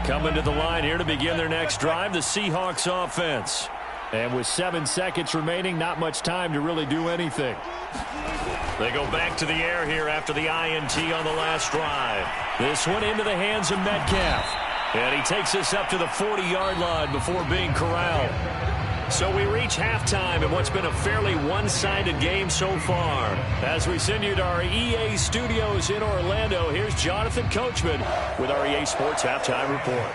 Coming to the line here to begin their next drive, the Seahawks offense. And with 7 seconds remaining, not much time to really do anything. They go back to the air here after the INT on the last drive. This one into the hands of Metcalf. And he takes us up to the 40-yard line before being corralled. So we reach halftime in what's been a fairly one-sided game so far. As we send you to our EA studios in Orlando, here's Jonathan Coachman with our EA Sports Halftime Report.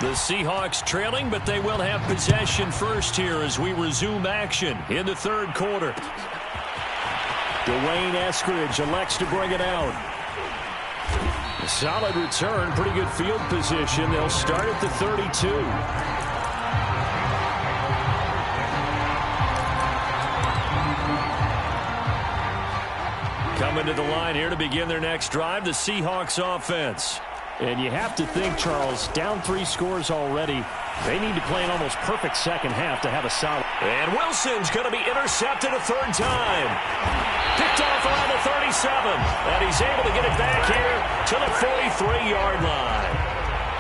The Seahawks trailing, but they will have possession first here as we resume action in the third quarter. Dwayne Eskridge elects to bring it out. A solid return, pretty good field position. They'll start at the 32. Coming to the line here to begin their next drive, the Seahawks offense. And you have to think, Charles, down 3 scores already. They need to play an almost perfect second half to have a solid. And Wilson's going to be intercepted a third time. Picked off around the 37. And he's able to get it back here to the 43-yard line.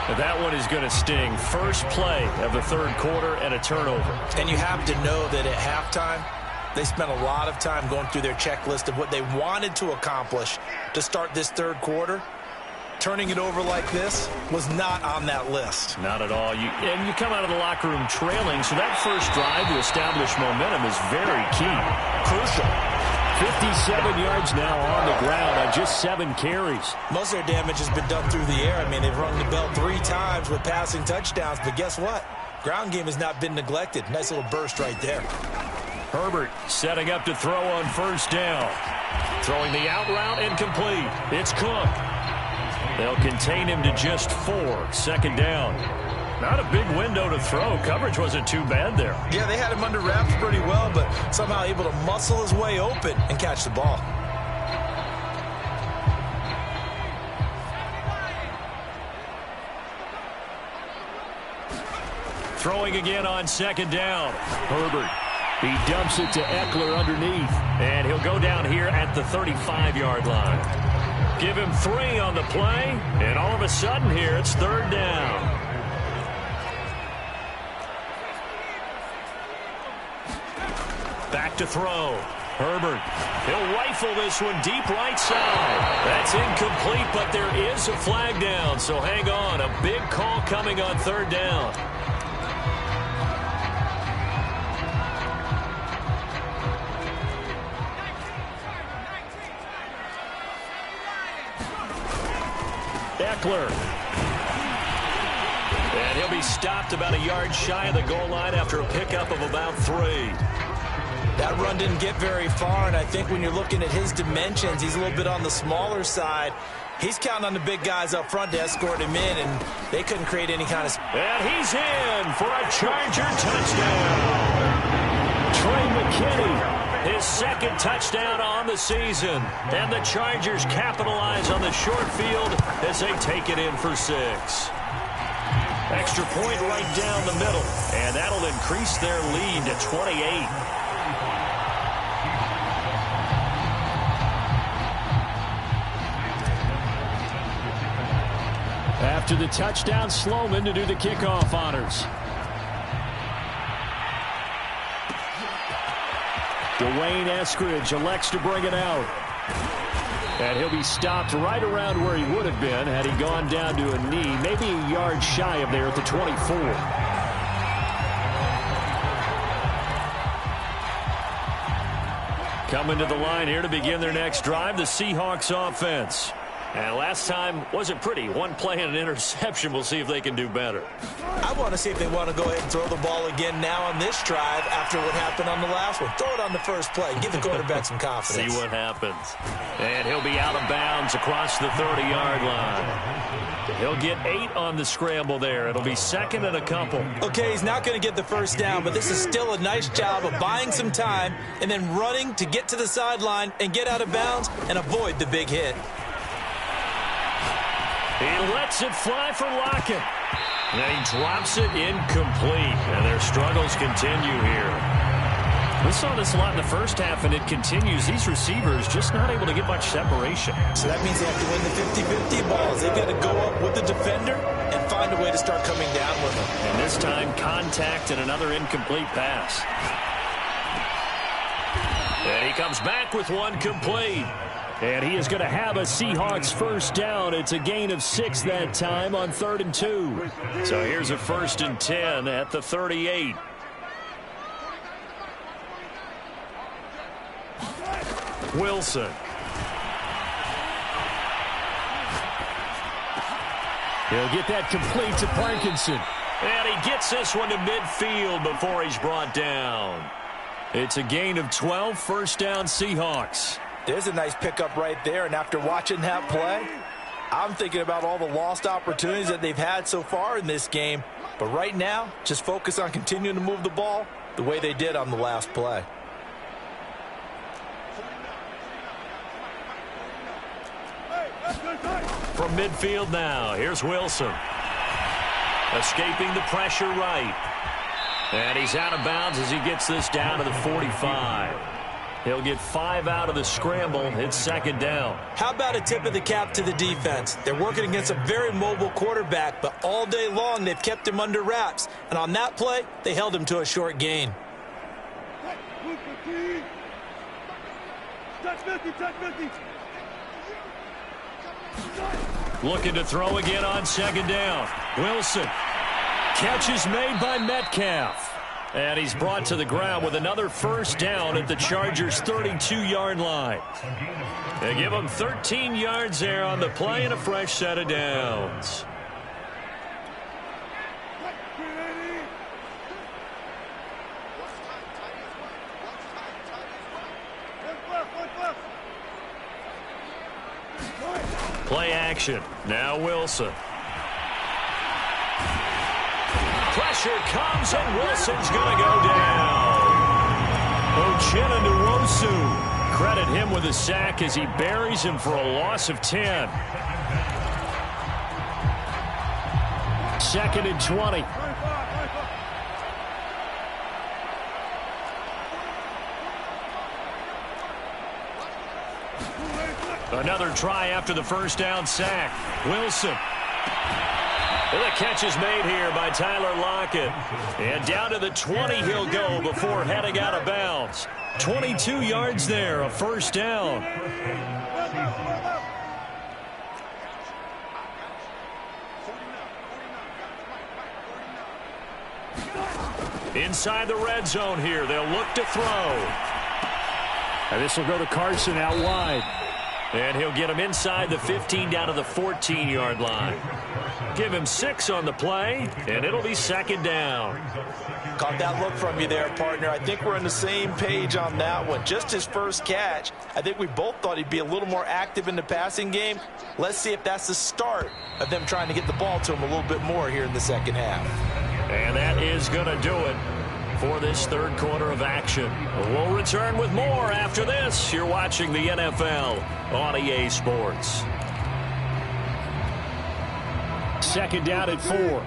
And that one is going to sting. First play of the third quarter and a turnover. And you have to know that at halftime, they spent a lot of time going through their checklist of what they wanted to accomplish to start this third quarter. Turning it over like this was not on that list. Not at all. And you come out of the locker room trailing, so that first drive to establish momentum is very key. Crucial. 57 yards now on the ground on just 7 carries. Most of their damage has been done through the air. I mean, they've rung the bell 3 times with passing touchdowns, but guess what? Ground game has not been neglected. Nice little burst right there. Herbert setting up to throw on first down. Throwing the out route incomplete. It's Cook. They'll contain him to just 4. Second down. Not a big window to throw. Coverage wasn't too bad there. Yeah, they had him under wraps pretty well, but somehow able to muscle his way open and catch the ball. Throwing again on second down. Herbert. He dumps it to Eckler underneath. And he'll go down here at the 35-yard line. Give him 3 on the play, and all of a sudden here it's third down. Back to throw. Herbert. He'll rifle this one deep right side. That's incomplete, but there is a flag down, so hang on. A big call coming on third down. Eckler. And he'll be stopped about a yard shy of the goal line after a pickup of about 3. That run didn't get very far, and I think when you're looking at his dimensions, he's a little bit on the smaller side. He's counting on the big guys up front to escort him in, and they couldn't create any kind of... And he's in for a Charger touchdown. Trey McKinney. His second touchdown on the season. And the Chargers capitalize on the short field as they take it in for 6. Extra point right down the middle. And that'll increase their lead to 28. After the touchdown, Sloman to do the kickoff honors. Dwayne Eskridge elects to bring it out. And he'll be stopped right around where he would have been had he gone down to a knee, maybe a yard shy of there at the 24. Coming to the line here to begin their next drive, the Seahawks offense. And last time wasn't pretty. 1 play and an interception. We'll see if they can do better. I want to see if they want to go ahead and throw the ball again now on this drive after what happened on the last one. Throw it on the first play. Give the quarterback some confidence. See what happens. And he'll be out of bounds across the 30-yard line. He'll get 8 on the scramble there. It'll be second and a couple. Okay, he's not going to get the first down, but this is still a nice job of buying some time and then running to get to the sideline and get out of bounds and avoid the big hit. He lets it fly for Lockett. And he drops it incomplete. And their struggles continue here. We saw this a lot in the first half, and it continues. These receivers just not able to get much separation. So that means they have to win the 50-50 balls. They've got to go up with the defender and find a way to start coming down with them. And this time, contact and another incomplete pass. And he comes back with one complete. And he is going to have a Seahawks first down. It's a gain of 6 that time on 3rd and 2. So here's a 1st and 10 at the 38. Wilson. He'll get that complete to Parkinson. And he gets this one to midfield before he's brought down. It's a gain of 12, first down Seahawks. There's a nice pickup right there, and after watching that play, I'm thinking about all the lost opportunities that they've had so far in this game. But right now, just focus on continuing to move the ball the way they did on the last play. From midfield now, here's Wilson. Escaping the pressure right. And he's out of bounds as he gets this down to the 45. He'll get 5 out of the scramble. It's 2nd down. How about a tip of the cap to the defense? They're working against a very mobile quarterback, but all day long they've kept him under wraps. And on that play, they held him to a short gain. Looking to throw again on 2nd down. Wilson. Catch is made by Metcalf. And he's brought to the ground with another first down at the Chargers' 32-yard line. They give him 13 yards there on the play and a fresh set of downs. Play action. Now Wilson. Pressure comes, and Wilson's going to go down. Uchenna Nwosu. Credit him with a sack as he buries him for a loss of 10. 2nd and 20. Another try after the first down sack. Wilson. The catch is made here by Tyler Lockett. And down to the 20 he'll go before heading out of bounds. 22 yards there, a first down. Inside the red zone here, they'll look to throw. And this will go to Carson out wide. And he'll get him inside the 15 down to the 14-yard line. Give him 6 on the play, and it'll be 2nd down. Caught that look from you there, partner. I think we're on the same page on that one. Just his first catch. I think we both thought he'd be a little more active in the passing game. Let's see if that's the start of them trying to get the ball to him a little bit more here in the second half. And that is going to do it for this 3rd quarter of action. We'll return with more after this. You're watching the NFL on EA Sports. 2nd down at 4.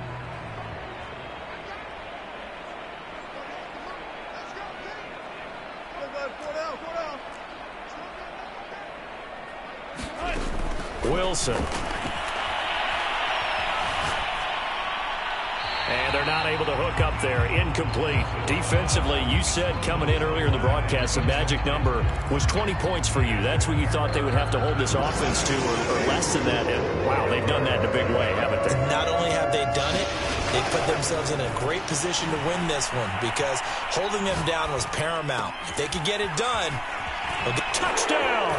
Wilson. And they're not able to hook up there. Incomplete. Defensively, you said coming in earlier in the broadcast, the magic number was 20 points for you. That's what you thought they would have to hold this offense to, or less than that. And, wow, they've done that in a big way, haven't they? Not only have they done it, they put themselves in a great position to win this one because holding them down was paramount. If they could get it done, they'll get touchdown.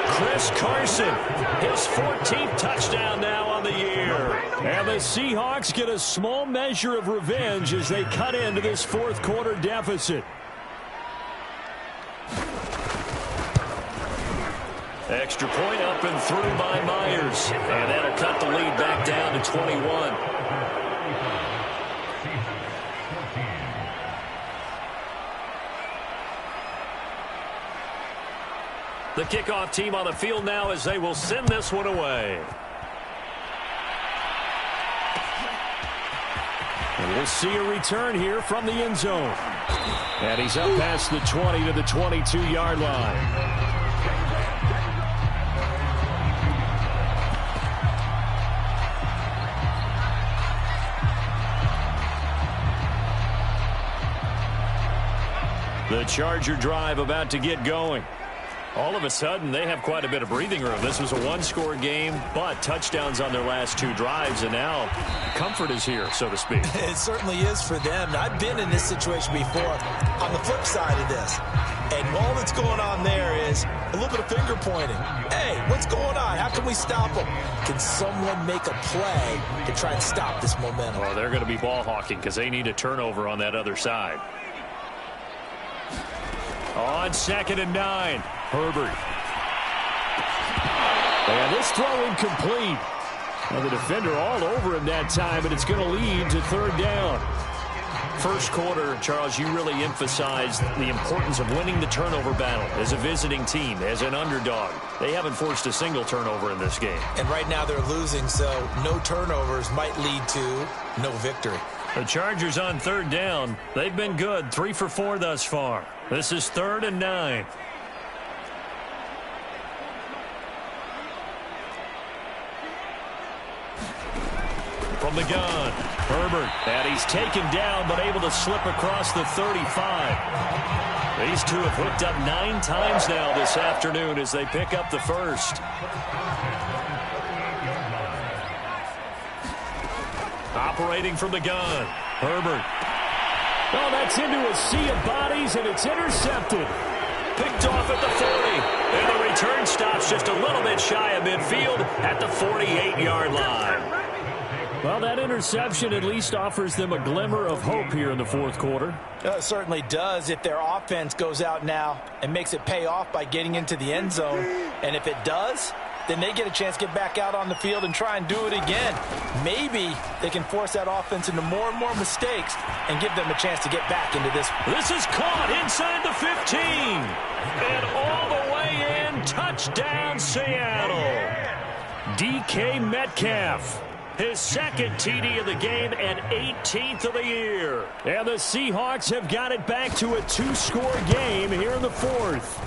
Chris Carson, his 14th touchdown now on the year. And the Seahawks get a small measure of revenge as they cut into this 4th quarter deficit. Extra point up and through by Myers. And that'll cut the lead back down to 21. The kickoff team on the field now as they will send this one away. And We'll see a return here from the end zone. And he's up past the 20 to the 22-yard line. The Charger drive about to get going. All of a sudden, they have quite a bit of breathing room. This was a one-score game, but touchdowns on their last two drives, and now comfort is here, so to speak. It certainly is for them. I've been in this situation before on the flip side of this. And all that's going on there is a little bit of finger pointing. Hey, what's going on? How can we stop them? Can someone make a play to try and stop this momentum? Well, they're going to be ball hawking because they need a turnover on that other side. On 2nd and 9, Herbert. And this throw incomplete. And the defender all over him that time, and it's going to lead to 3rd down. First quarter, Charles, you really emphasized the importance of winning the turnover battle as a visiting team, as an underdog. They haven't forced a single turnover in this game. And right now they're losing, so no turnovers might lead to no victory. The Chargers on 3rd down. They've been good, 3 for 4 thus far. This is 3rd and 9. From the gun, Herbert, and he's taken down but able to slip across the 35. These two have hooked up 9 times now this afternoon as they pick up the first. Operating from the gun, Herbert. Oh, that's into a sea of bodies, and it's intercepted. Picked off at the 40. And the return stops just a little bit shy of midfield at the 48-yard line. Well, that interception at least offers them a glimmer of hope here in the fourth quarter. It certainly does if their offense goes out now and makes it pay off by getting into the end zone. And if it does, then they get a chance to get back out on the field and try and do it again. Maybe they can force that offense into more and more mistakes and give them a chance to get back into this. This is caught inside the 15. And all the way in, touchdown Seattle. DK Metcalf. His second TD of the game and 18th of the year. And the Seahawks have got it back to a 2-score game here in the fourth.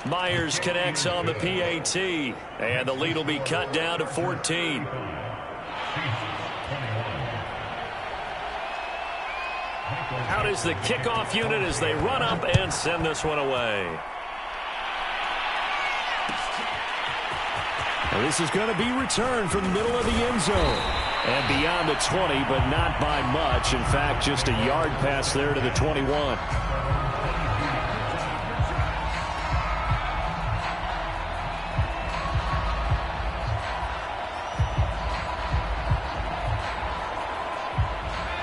Myers connects on the PAT, and the lead will be cut down to 14. Out is the kickoff unit as they run up and send this one away. Now this is going to be returned from the middle of the end zone. And beyond the 20, but not by much. In fact, just a yard pass there to the 21.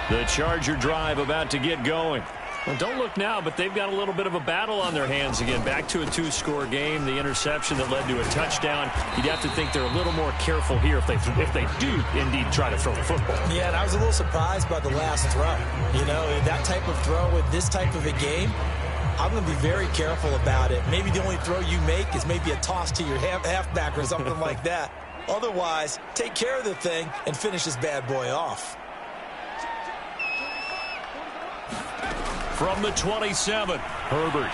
The Charger drive about to get going. Well, don't look now, but they've got a little bit of a battle on their hands again. Back to a 2-score game. The interception that led to a touchdown. You'd have to think they're a little more careful here if they do indeed try to throw the football. Yeah, and I was a little surprised by the last throw. You know, that type of throw with this type of a game, I'm going to be very careful about it. Maybe the only throw you make is maybe a toss to your halfback or something like that. Otherwise, take care of the thing and finish this bad boy off. From the 27, Herbert.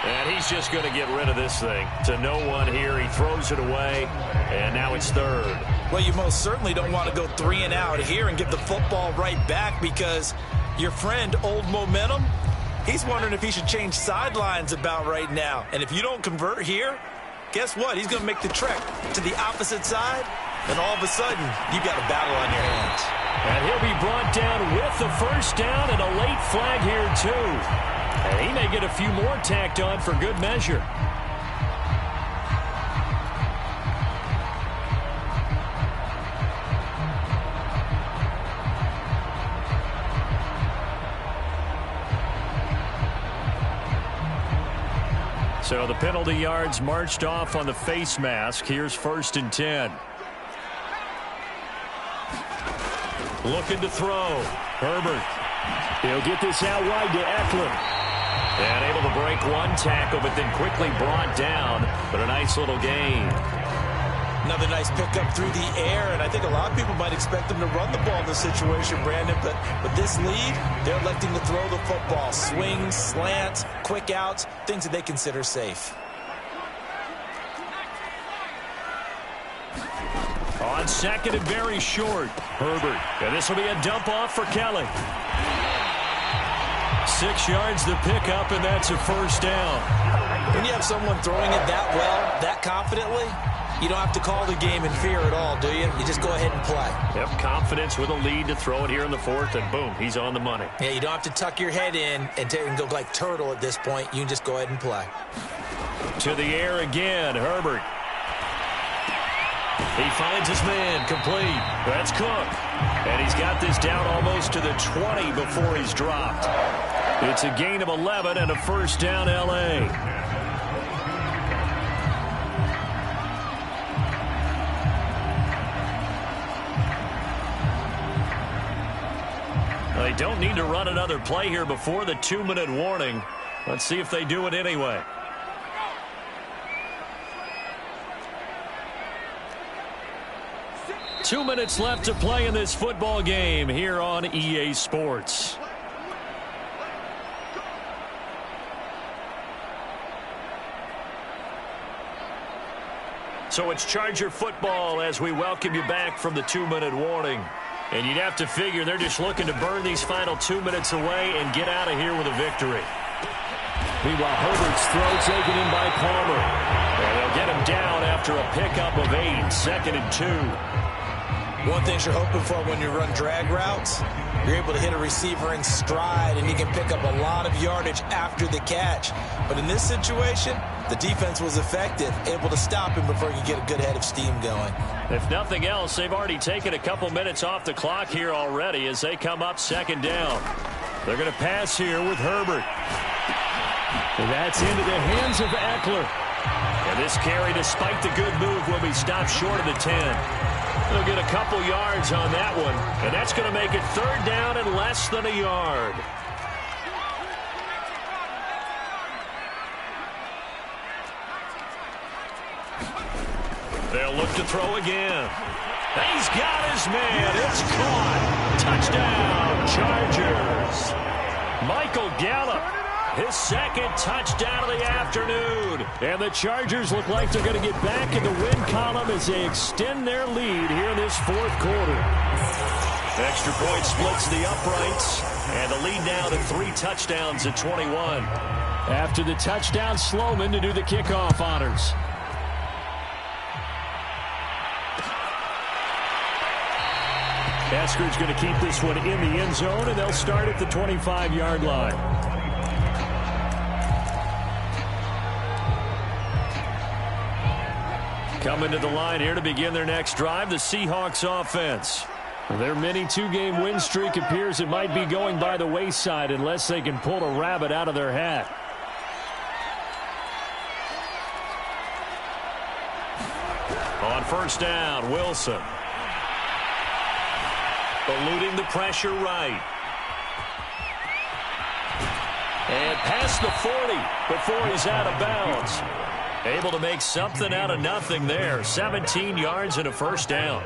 And he's just going to get rid of this thing to no one here. He throws it away, and now it's 3rd. Well, you most certainly don't want to go 3 and out here and get the football right back because your friend, Old Momentum, he's wondering if he should change sidelines about right now. And if you don't convert here, guess what? He's going to make the trek to the opposite side, and all of a sudden, you've got a battle on your hands. And he'll be brought down with the first down and a late flag here, too. And he may get a few more tacked on for good measure. So the penalty yards marched off on the face mask. Here's 1st and 10. Looking to throw. Herbert. He'll get this out wide to Eckler. And able to break one tackle, but then quickly brought down. But a nice little gain. Another nice pickup through the air, and I think a lot of people might expect them to run the ball in this situation, Brandon, but with this lead, they're electing to throw the football. Swings, slants, quick outs, things that they consider safe. On second and very short, Herbert. And this will be a dump off for Kelly. 6 yards the pickup, and that's a first down. When you have someone throwing it that well, that confidently, you don't have to call the game in fear at all, do you? You just go ahead and play. Yep, confidence with a lead to throw it here in the fourth, and boom, he's on the money. Yeah, you don't have to tuck your head in and go like turtle at this point. You can just go ahead and play. To the air again, Herbert. He finds his man, complete. That's Cook. And he's got this down almost to the 20 before he's dropped. It's a gain of 11 and a first down, L.A. They don't need to run another play here before the 2-minute warning. Let's see if they do it anyway. Two minutes left to play in this football game here on EA Sports. So it's Charger football as we welcome you back from the 2-minute warning. And you'd have to figure they're just looking to burn these final 2 minutes away and get out of here with a victory. Meanwhile, Herbert's throw taken in by Palmer. And they'll get him down after a pickup of 8, 2nd and 2. One thing you're hoping for when you run drag routes, you're able to hit a receiver in stride, and he can pick up a lot of yardage after the catch. But in this situation, the defense was effective, able to stop him before he could get a good head of steam going. If nothing else, they've already taken a couple minutes off the clock here already as they come up 2nd down. They're going to pass here with Herbert. And that's into the hands of Eckler. And this carry, despite the good move, will be stopped short of the 10. They'll get a couple yards on that one, and that's going to make it 3rd down and less than a yard. They'll look to throw again. He's got his man. It's caught. Touchdown, Chargers. Michael Gallup, his 2nd touchdown of the afternoon. And the Chargers look like they're going to get back in the win column as they extend their lead here in this 4th quarter. Extra point splits the uprights, and the lead now to 3 touchdowns at 21. After the touchdown, Sloman to do the kickoff honors. Eskridge going to keep this one in the end zone, and they'll start at the 25-yard line. Coming to the line here to begin their next drive, the Seahawks offense. Their mini 2-game win streak appears it might be going by the wayside unless they can pull a rabbit out of their hat. On 1st down, Wilson. Eluding the pressure right. And past the 40 before he's out of bounds. Able to make something out of nothing there. 17 yards and a first down.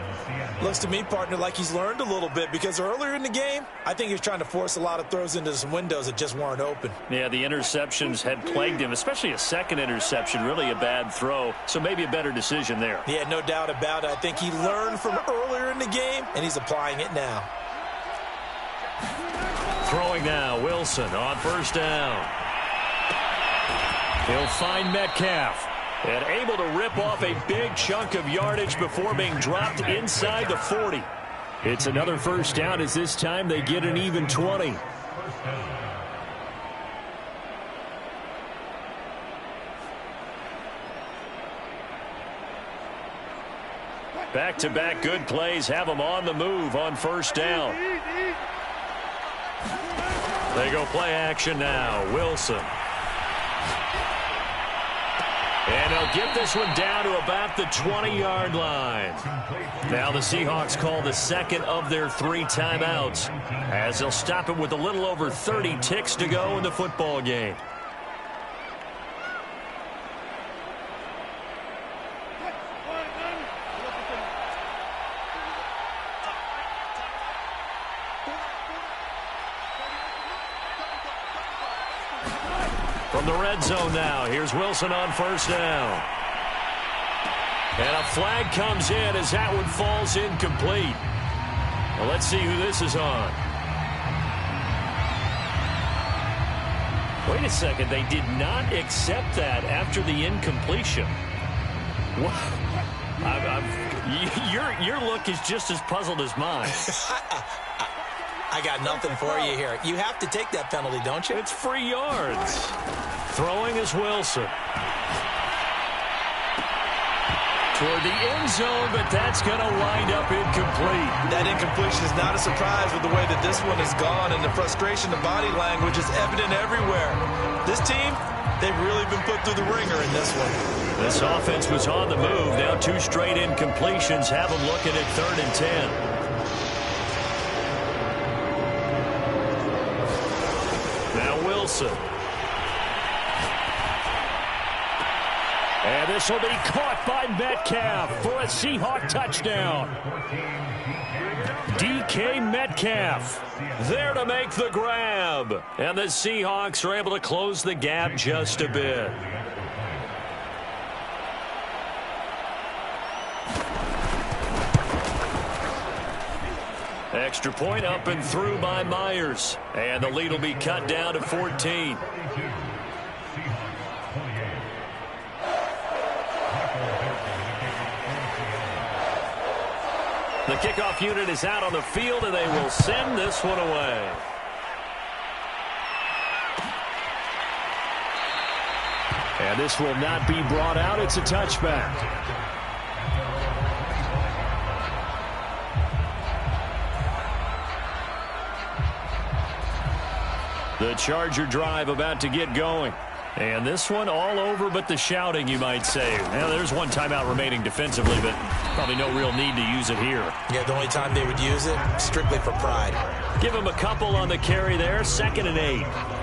Looks to me, partner, like he's learned a little bit, because earlier in the game, I think he was trying to force a lot of throws into some windows that just weren't open. Yeah, the interceptions had plagued him, especially a 2nd interception, really a bad throw. So maybe a better decision there. Yeah, no doubt about it. I think he learned from earlier in the game, and he's applying it now. Throwing now, Wilson on 1st down. He'll find Metcalf. And able to rip off a big chunk of yardage before being dropped inside the 40. It's another first down as this time they get an even 20. Back-to-back good plays have them on the move on 1st down. They go play action now. Wilson. And they'll get this one down to about the 20-yard line. Now the Seahawks call the 2nd of their 3 timeouts as they'll stop it with a little over 30 ticks to go in the football game. From the red zone now, here's Wilson on first down. And a flag comes in as that one falls incomplete. Well, let's see who this is on. Wait a second, they did not accept that after the incompletion. What? Your look is just as puzzled as mine. I got nothing for you here. You have to take that penalty, don't you? It's free yards. Throwing is Wilson. Toward the end zone, but that's going to wind up incomplete. That incompletion is not a surprise with the way that this one has gone, and the frustration, the body language is evident everywhere. This team, they've really been put through the ringer in this one. This offense was on the move. Now 2 straight incompletions have them looking at 3rd and 10. Now Wilson. And this will be caught by Metcalf for a Seahawk touchdown. DK Metcalf there to make the grab. And the Seahawks are able to close the gap just a bit. Extra point up and through by Myers. And the lead will be cut down to 14. The kickoff unit is out on the field, and they will send this one away. And this will not be brought out. It's a touchback. The Charger drive about to get going. And this one all over but the shouting, you might say. Now, there's one timeout remaining defensively, but probably no real need to use it here. Yeah, the only time they would use it, strictly for pride. Give them a couple on the carry there, 2nd and 8.